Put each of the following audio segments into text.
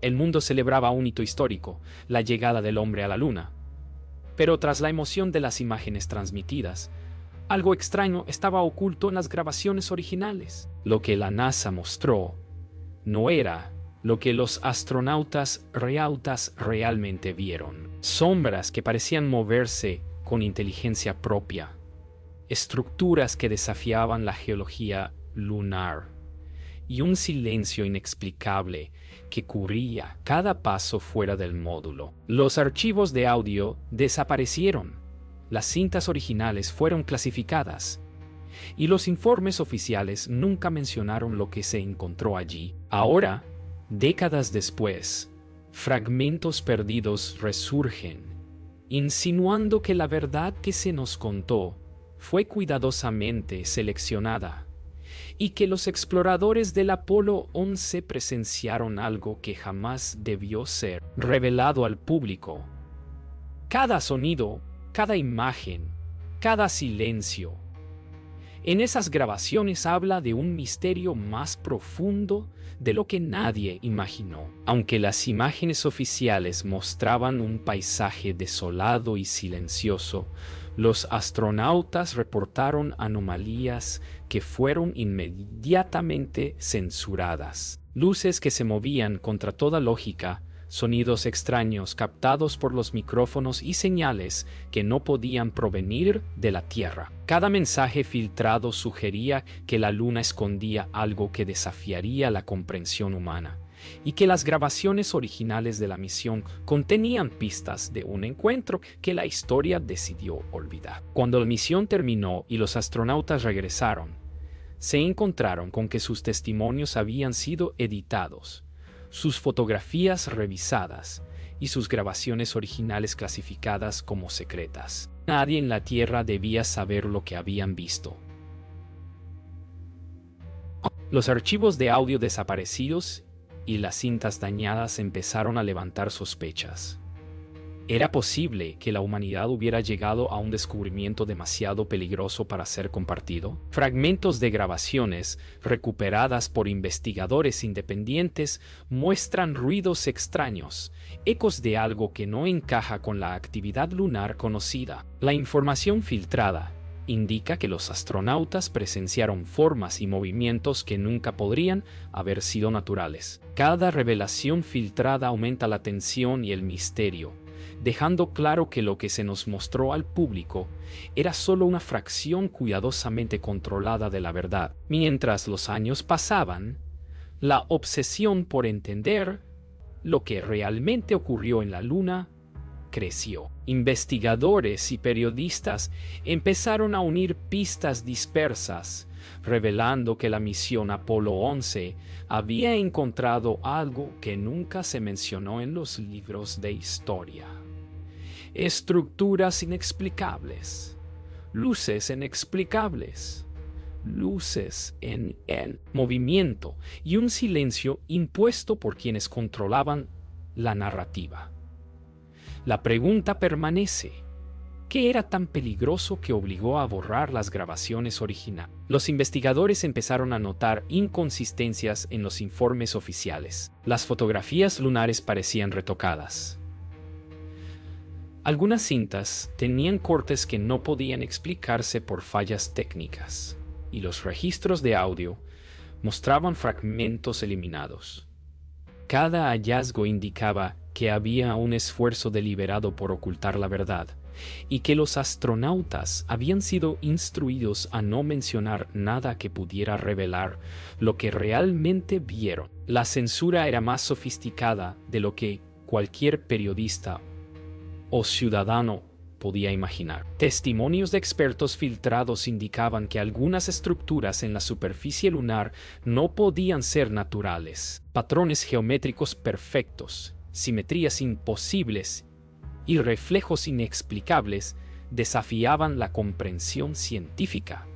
El mundo celebraba un hito histórico, la llegada del hombre a la luna. Pero tras la emoción de las imágenes transmitidas, algo extraño estaba oculto en las grabaciones originales. Lo que la NASA mostró no era lo que los astronautas realmente vieron. Sombras que parecían moverse con inteligencia propia. Estructuras que desafiaban la geología lunar. Y un silencio inexplicable que cubría cada paso fuera del módulo. Los archivos de audio desaparecieron. Las cintas originales fueron clasificadas. Y los informes oficiales nunca mencionaron lo que se encontró allí. Ahora, décadas después, fragmentos perdidos resurgen, insinuando que la verdad que se nos contó fue cuidadosamente seleccionada y que los exploradores del Apolo 11 presenciaron algo que jamás debió ser revelado al público. Cada sonido, cada imagen, cada silencio en esas grabaciones habla de un misterio más profundo de lo que nadie imaginó. Aunque las imágenes oficiales mostraban un paisaje desolado y silencioso, los astronautas reportaron anomalías que fueron inmediatamente censuradas. Luces que se movían contra toda lógica, sonidos extraños captados por los micrófonos y señales que no podían provenir de la Tierra. Cada mensaje filtrado sugería que la Luna escondía algo que desafiaría la comprensión humana, y que las grabaciones originales de la misión contenían pistas de un encuentro que la historia decidió olvidar. Cuando la misión terminó y los astronautas regresaron, se encontraron con que sus testimonios habían sido editados, sus fotografías revisadas y sus grabaciones originales clasificadas como secretas. Nadie en la Tierra debía saber lo que habían visto. Los archivos de audio desaparecidos y las cintas dañadas empezaron a levantar sospechas. ¿Era posible que la humanidad hubiera llegado a un descubrimiento demasiado peligroso para ser compartido? Fragmentos de grabaciones recuperadas por investigadores independientes muestran ruidos extraños, ecos de algo que no encaja con la actividad lunar conocida. La información filtrada indica que los astronautas presenciaron formas y movimientos que nunca podrían haber sido naturales. Cada revelación filtrada aumenta la tensión y el misterio, dejando claro que lo que se nos mostró al público era solo una fracción cuidadosamente controlada de la verdad. Mientras los años pasaban, la obsesión por entender lo que realmente ocurrió en la Luna creció. Investigadores y periodistas empezaron a unir pistas dispersas, revelando que la misión Apolo 11 había encontrado algo que nunca se mencionó en los libros de historia. Estructuras inexplicables, luces inexplicables, luces en movimiento y un silencio impuesto por quienes controlaban la narrativa. La pregunta permanece: ¿qué era tan peligroso que obligó a borrar las grabaciones originales? Los investigadores empezaron a notar inconsistencias en los informes oficiales. Las fotografías lunares parecían retocadas. Algunas cintas tenían cortes que no podían explicarse por fallas técnicas, y los registros de audio mostraban fragmentos eliminados. Cada hallazgo indicaba que había un esfuerzo deliberado por ocultar la verdad, y que los astronautas habían sido instruidos a no mencionar nada que pudiera revelar lo que realmente vieron. La censura era más sofisticada de lo que cualquier periodista o ciudadano podía imaginar. Testimonios de expertos filtrados indicaban que algunas estructuras en la superficie lunar no podían ser naturales. Patrones geométricos perfectos, simetrías imposibles y reflejos inexplicables desafiaban la comprensión científica.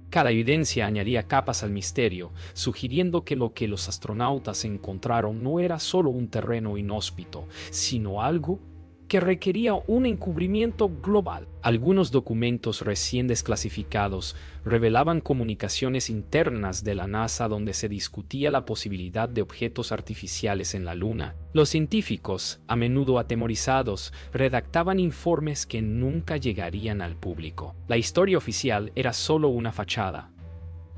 Cada evidencia añadía capas al misterio, sugiriendo que lo que los astronautas encontraron no era solo un terreno inhóspito, sino algo que requería un encubrimiento global. Algunos documentos recién desclasificados revelaban comunicaciones internas de la NASA donde se discutía la posibilidad de objetos artificiales en la Luna. Los científicos, a menudo atemorizados, redactaban informes que nunca llegarían al público. La historia oficial era solo una fachada.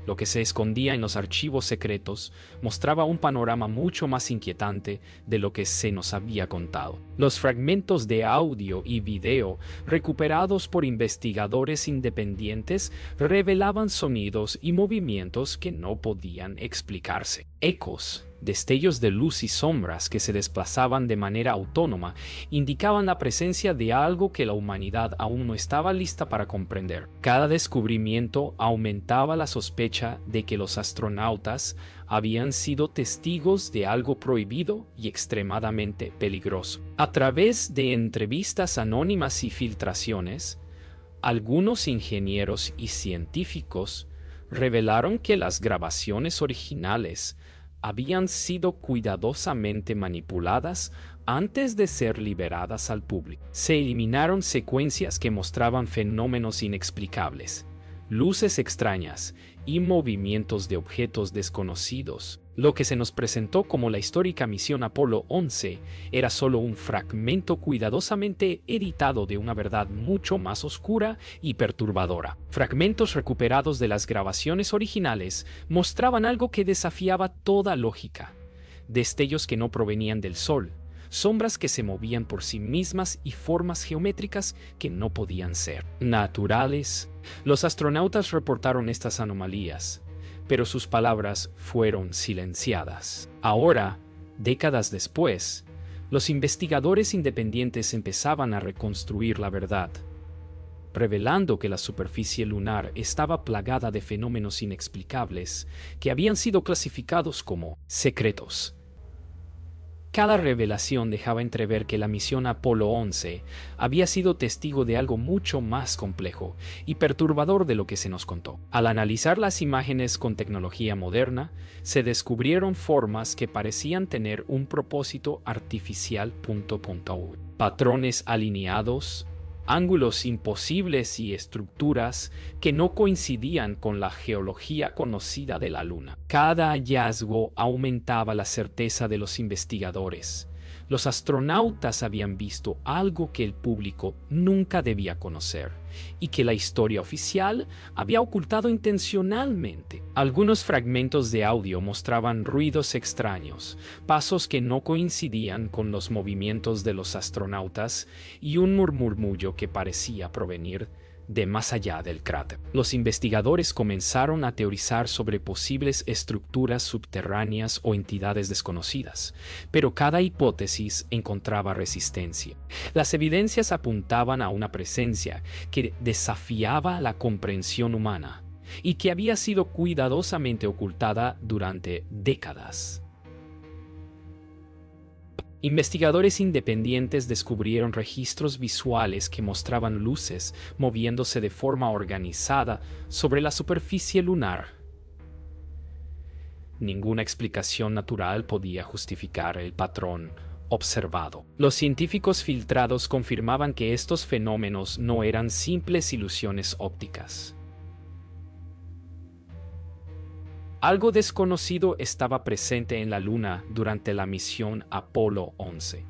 Lo que se escondía en los archivos secretos mostraba un panorama mucho más inquietante de lo que se nos había contado. Los fragmentos de audio y video recuperados por investigadores independientes revelaban sonidos y movimientos que no podían explicarse. Ecos, destellos de luz y sombras que se desplazaban de manera autónoma indicaban la presencia de algo que la humanidad aún no estaba lista para comprender. Cada descubrimiento aumentaba la sospecha de que los astronautas habían sido testigos de algo prohibido y extremadamente peligroso. A través de entrevistas anónimas y filtraciones, algunos ingenieros y científicos revelaron que las grabaciones originales habían sido cuidadosamente manipuladas antes de ser liberadas al público. Se eliminaron secuencias que mostraban fenómenos inexplicables, luces extrañas y movimientos de objetos desconocidos. Lo que se nos presentó como la histórica misión Apolo 11 era solo un fragmento cuidadosamente editado de una verdad mucho más oscura y perturbadora. Fragmentos recuperados de las grabaciones originales mostraban algo que desafiaba toda lógica. Destellos que no provenían del Sol, sombras que se movían por sí mismas y formas geométricas que no podían ser naturales. Los astronautas reportaron estas anomalías, pero sus palabras fueron silenciadas. Ahora, décadas después, los investigadores independientes empezaban a reconstruir la verdad, revelando que la superficie lunar estaba plagada de fenómenos inexplicables que habían sido clasificados como secretos. Cada revelación dejaba entrever que la misión Apolo 11 había sido testigo de algo mucho más complejo y perturbador de lo que se nos contó. Al analizar las imágenes con tecnología moderna, se descubrieron formas que parecían tener un propósito artificial. Patrones alineados, ángulos imposibles y estructuras que no coincidían con la geología conocida de la Luna. Cada hallazgo aumentaba la certeza de los investigadores. Los astronautas habían visto algo que el público nunca debía conocer y que la historia oficial había ocultado intencionalmente. Algunos fragmentos de audio mostraban ruidos extraños, pasos que no coincidían con los movimientos de los astronautas y un murmullo que parecía provenir de más allá del cráter. Los investigadores comenzaron a teorizar sobre posibles estructuras subterráneas o entidades desconocidas, pero cada hipótesis encontraba resistencia. Las evidencias apuntaban a una presencia que desafiaba la comprensión humana y que había sido cuidadosamente ocultada durante décadas. Investigadores independientes descubrieron registros visuales que mostraban luces moviéndose de forma organizada sobre la superficie lunar. Ninguna explicación natural podía justificar el patrón observado. Los científicos filtrados confirmaban que estos fenómenos no eran simples ilusiones ópticas. Algo desconocido estaba presente en la Luna durante la misión Apolo 11,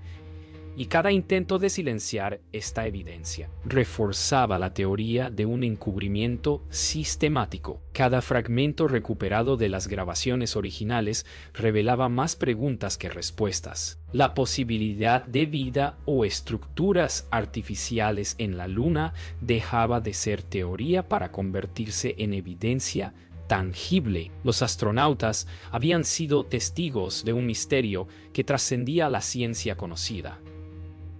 y cada intento de silenciar esta evidencia reforzaba la teoría de un encubrimiento sistemático. Cada fragmento recuperado de las grabaciones originales revelaba más preguntas que respuestas. La posibilidad de vida o estructuras artificiales en la Luna dejaba de ser teoría para convertirse en evidencia tangible. Los astronautas habían sido testigos de un misterio que trascendía la ciencia conocida.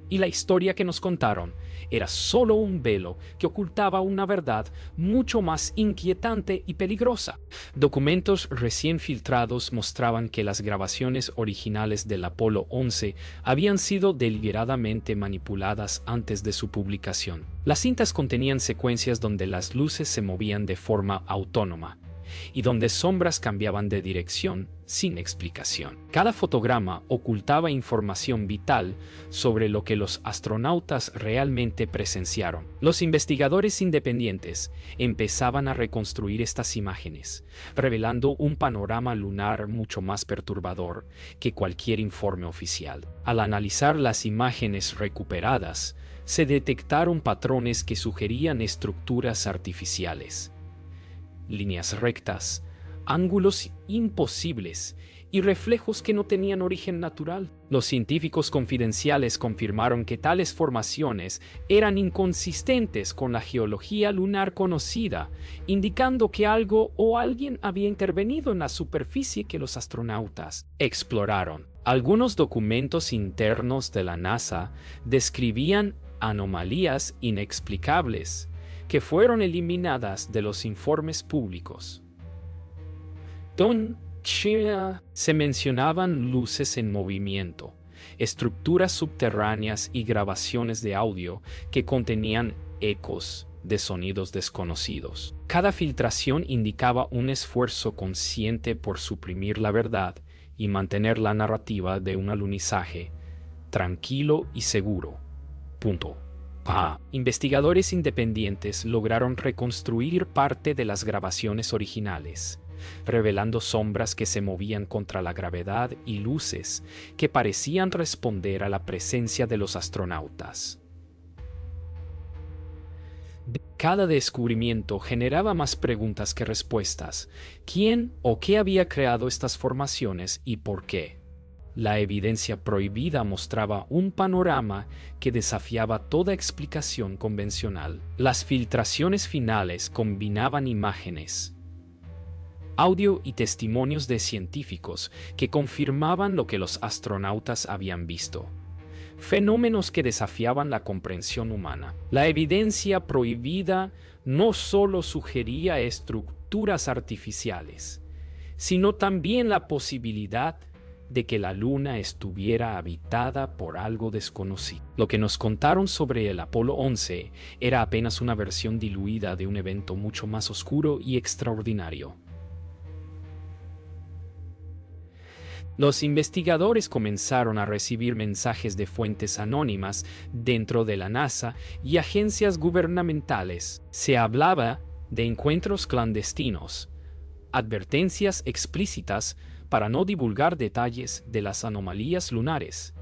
Y la historia que nos contaron era solo un velo que ocultaba una verdad mucho más inquietante y peligrosa. Documentos recién filtrados mostraban que las grabaciones originales del Apolo 11 habían sido deliberadamente manipuladas antes de su publicación. Las cintas contenían secuencias donde las luces se movían de forma autónoma, y donde sombras cambiaban de dirección sin explicación. Cada fotograma ocultaba información vital sobre lo que los astronautas realmente presenciaron. Los investigadores independientes empezaban a reconstruir estas imágenes, revelando un panorama lunar mucho más perturbador que cualquier informe oficial. Al analizar las imágenes recuperadas, se detectaron patrones que sugerían estructuras artificiales, líneas rectas, ángulos imposibles y reflejos que no tenían origen natural. Los científicos confidenciales confirmaron que tales formaciones eran inconsistentes con la geología lunar conocida, indicando que algo o alguien había intervenido en la superficie que los astronautas exploraron. Algunos documentos internos de la NASA describían anomalías inexplicables que fueron eliminadas de los informes públicos. Se mencionaban luces en movimiento, estructuras subterráneas y grabaciones de audio que contenían ecos de sonidos desconocidos. Cada filtración indicaba un esfuerzo consciente por suprimir la verdad y mantener la narrativa de un alunizaje tranquilo y seguro. Investigadores independientes lograron reconstruir parte de las grabaciones originales, revelando sombras que se movían contra la gravedad y luces que parecían responder a la presencia de los astronautas. Cada descubrimiento generaba más preguntas que respuestas. ¿Quién o qué había creado estas formaciones y por qué? La evidencia prohibida mostraba un panorama que desafiaba toda explicación convencional. Las filtraciones finales combinaban imágenes, audio y testimonios de científicos que confirmaban lo que los astronautas habían visto. Fenómenos que desafiaban la comprensión humana. La evidencia prohibida no solo sugería estructuras artificiales, sino también la posibilidad de que la Luna estuviera habitada por algo desconocido. Lo que nos contaron sobre el Apolo 11 era apenas una versión diluida de un evento mucho más oscuro y extraordinario. Los investigadores comenzaron a recibir mensajes de fuentes anónimas dentro de la NASA y agencias gubernamentales. Se hablaba de encuentros clandestinos, advertencias explícitas para no divulgar detalles de las anomalías lunares,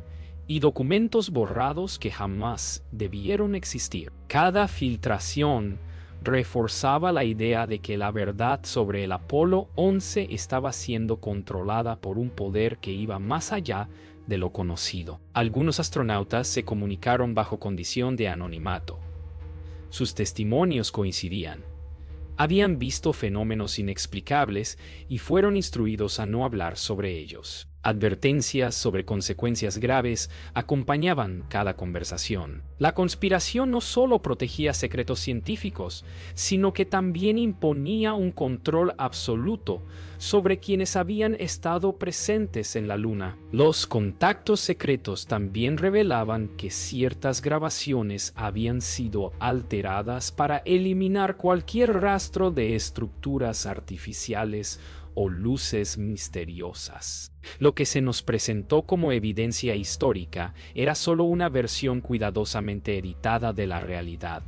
y documentos borrados que jamás debieron existir. Cada filtración reforzaba la idea de que la verdad sobre el Apolo 11 estaba siendo controlada por un poder que iba más allá de lo conocido. Algunos astronautas se comunicaron bajo condición de anonimato. Sus testimonios coincidían. Habían visto fenómenos inexplicables y fueron instruidos a no hablar sobre ellos. Advertencias sobre consecuencias graves acompañaban cada conversación. La conspiración no solo protegía secretos científicos, sino que también imponía un control absoluto sobre quienes habían estado presentes en la Luna. Los contactos secretos también revelaban que ciertas grabaciones habían sido alteradas para eliminar cualquier rastro de estructuras artificiales o luces misteriosas. Lo que se nos presentó como evidencia histórica era solo una versión cuidadosamente editada de la realidad,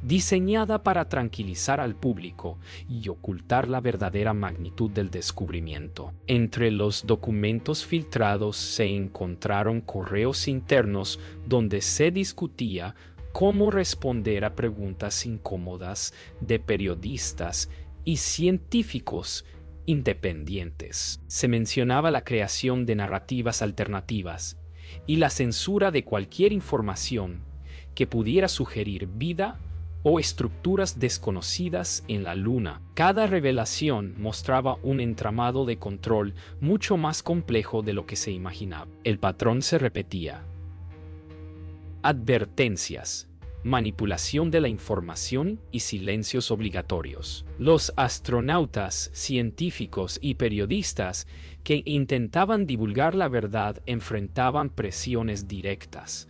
diseñada para tranquilizar al público y ocultar la verdadera magnitud del descubrimiento. Entre los documentos filtrados se encontraron correos internos donde se discutía cómo responder a preguntas incómodas de periodistas y científicos independientes. Se mencionaba la creación de narrativas alternativas y la censura de cualquier información que pudiera sugerir vida o estructuras desconocidas en la Luna. Cada revelación mostraba un entramado de control mucho más complejo de lo que se imaginaba. El patrón se repetía. Advertencias, manipulación de la información y silencios obligatorios. Los astronautas, científicos y periodistas que intentaban divulgar la verdad enfrentaban presiones directas,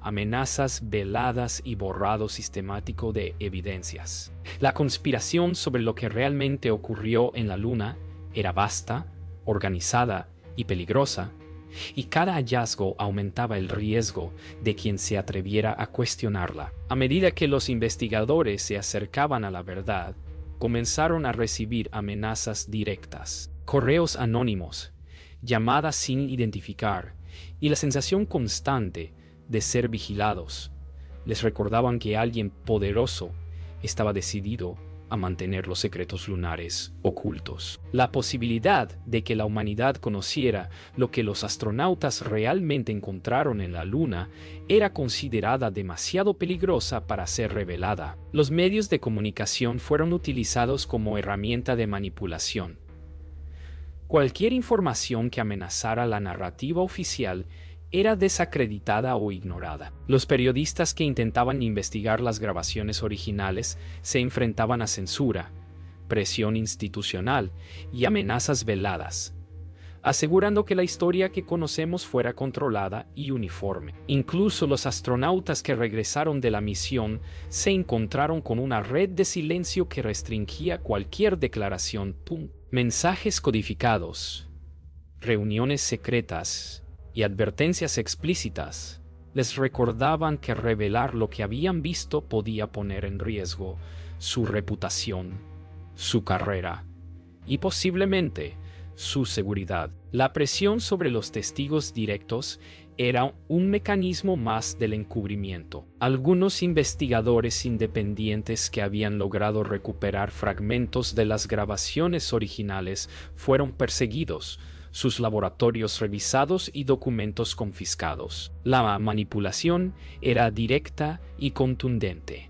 amenazas veladas y borrado sistemático de evidencias. La conspiración sobre lo que realmente ocurrió en la Luna era vasta, organizada y peligrosa, y cada hallazgo aumentaba el riesgo de quien se atreviera a cuestionarla. A medida que los investigadores se acercaban a la verdad, comenzaron a recibir amenazas directas, correos anónimos, llamadas sin identificar y la sensación constante de ser vigilados. Les recordaban que alguien poderoso estaba decidido a mantener los secretos lunares ocultos. La posibilidad de que la humanidad conociera lo que los astronautas realmente encontraron en la Luna era considerada demasiado peligrosa para ser revelada. Los medios de comunicación fueron utilizados como herramienta de manipulación. Cualquier información que amenazara la narrativa oficial era desacreditada o ignorada. Los periodistas que intentaban investigar las grabaciones originales se enfrentaban a censura, presión institucional y amenazas veladas, asegurando que la historia que conocemos fuera controlada y uniforme. Incluso los astronautas que regresaron de la misión se encontraron con una red de silencio que restringía cualquier declaración. Mensajes codificados, reuniones secretas y advertencias explícitas les recordaban que revelar lo que habían visto podía poner en riesgo su reputación, su carrera y posiblemente su seguridad. La presión sobre los testigos directos era un mecanismo más del encubrimiento. Algunos investigadores independientes que habían logrado recuperar fragmentos de las grabaciones originales fueron perseguidos, sus laboratorios revisados y documentos confiscados. La manipulación era directa y contundente.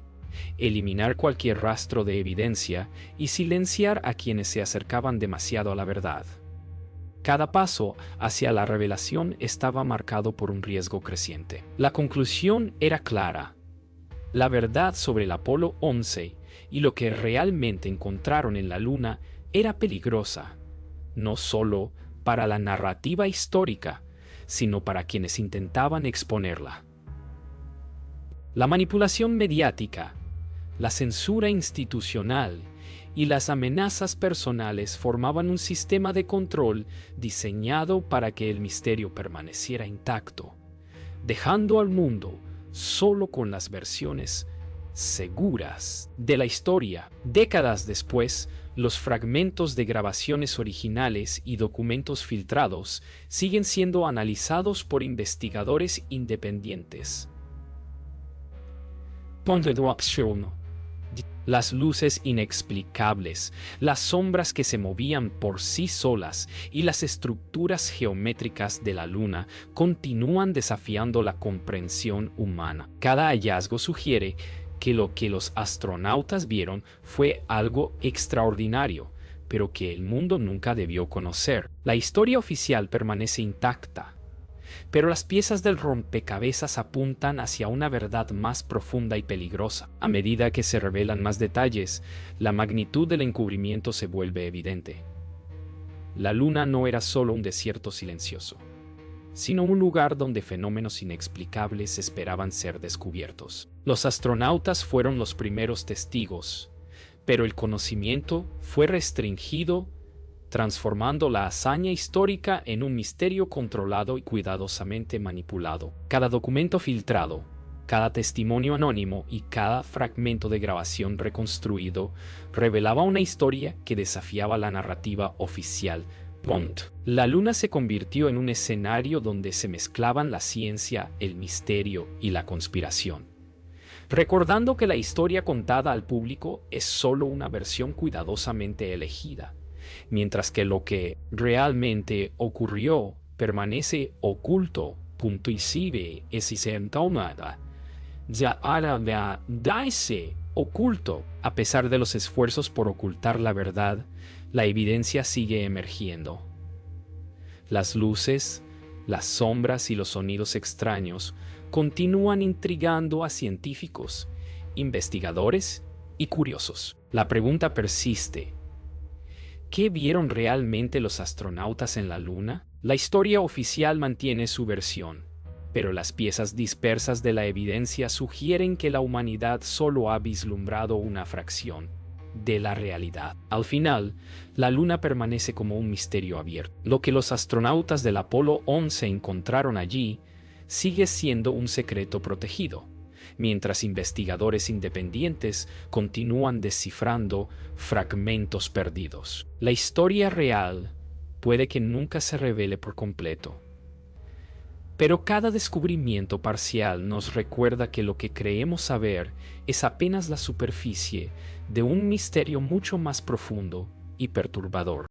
Eliminar cualquier rastro de evidencia y silenciar a quienes se acercaban demasiado a la verdad. Cada paso hacia la revelación estaba marcado por un riesgo creciente. La conclusión era clara. La verdad sobre el Apolo 11 y lo que realmente encontraron en la Luna era peligrosa, no solo para la narrativa histórica, sino para quienes intentaban exponerla. La manipulación mediática, la censura institucional y las amenazas personales formaban un sistema de control diseñado para que el misterio permaneciera intacto, dejando al mundo solo con las versiones seguras de la historia. Décadas después, los fragmentos de grabaciones originales y documentos filtrados siguen siendo analizados por investigadores independientes. Las luces inexplicables, las sombras que se movían por sí solas y las estructuras geométricas de la Luna continúan desafiando la comprensión humana. Cada hallazgo sugiere que lo que los astronautas vieron fue algo extraordinario, pero que el mundo nunca debió conocer. La historia oficial permanece intacta, pero las piezas del rompecabezas apuntan hacia una verdad más profunda y peligrosa. A medida que se revelan más detalles, la magnitud del encubrimiento se vuelve evidente. La Luna no era solo un desierto silencioso, sino un lugar donde fenómenos inexplicables esperaban ser descubiertos. Los astronautas fueron los primeros testigos, pero el conocimiento fue restringido, transformando la hazaña histórica en un misterio controlado y cuidadosamente manipulado. Cada documento filtrado, cada testimonio anónimo y cada fragmento de grabación reconstruido revelaba una historia que desafiaba la narrativa oficial. La Luna se convirtió en un escenario donde se mezclaban la ciencia, el misterio y la conspiración, recordando que la historia contada al público es solo una versión cuidadosamente elegida, mientras que lo que realmente ocurrió permanece oculto. Y sigue oculto. A pesar de los esfuerzos por ocultar la verdad, la evidencia sigue emergiendo. Las luces, las sombras y los sonidos extraños continúan intrigando a científicos, investigadores y curiosos. La pregunta persiste: ¿qué vieron realmente los astronautas en la Luna? La historia oficial mantiene su versión, pero las piezas dispersas de la evidencia sugieren que la humanidad solo ha vislumbrado una fracción de la realidad. Al final, la Luna permanece como un misterio abierto. Lo que los astronautas del Apolo 11 encontraron allí sigue siendo un secreto protegido, mientras investigadores independientes continúan descifrando fragmentos perdidos. La historia real puede que nunca se revele por completo, pero cada descubrimiento parcial nos recuerda que lo que creemos saber es apenas la superficie de un misterio mucho más profundo y perturbador.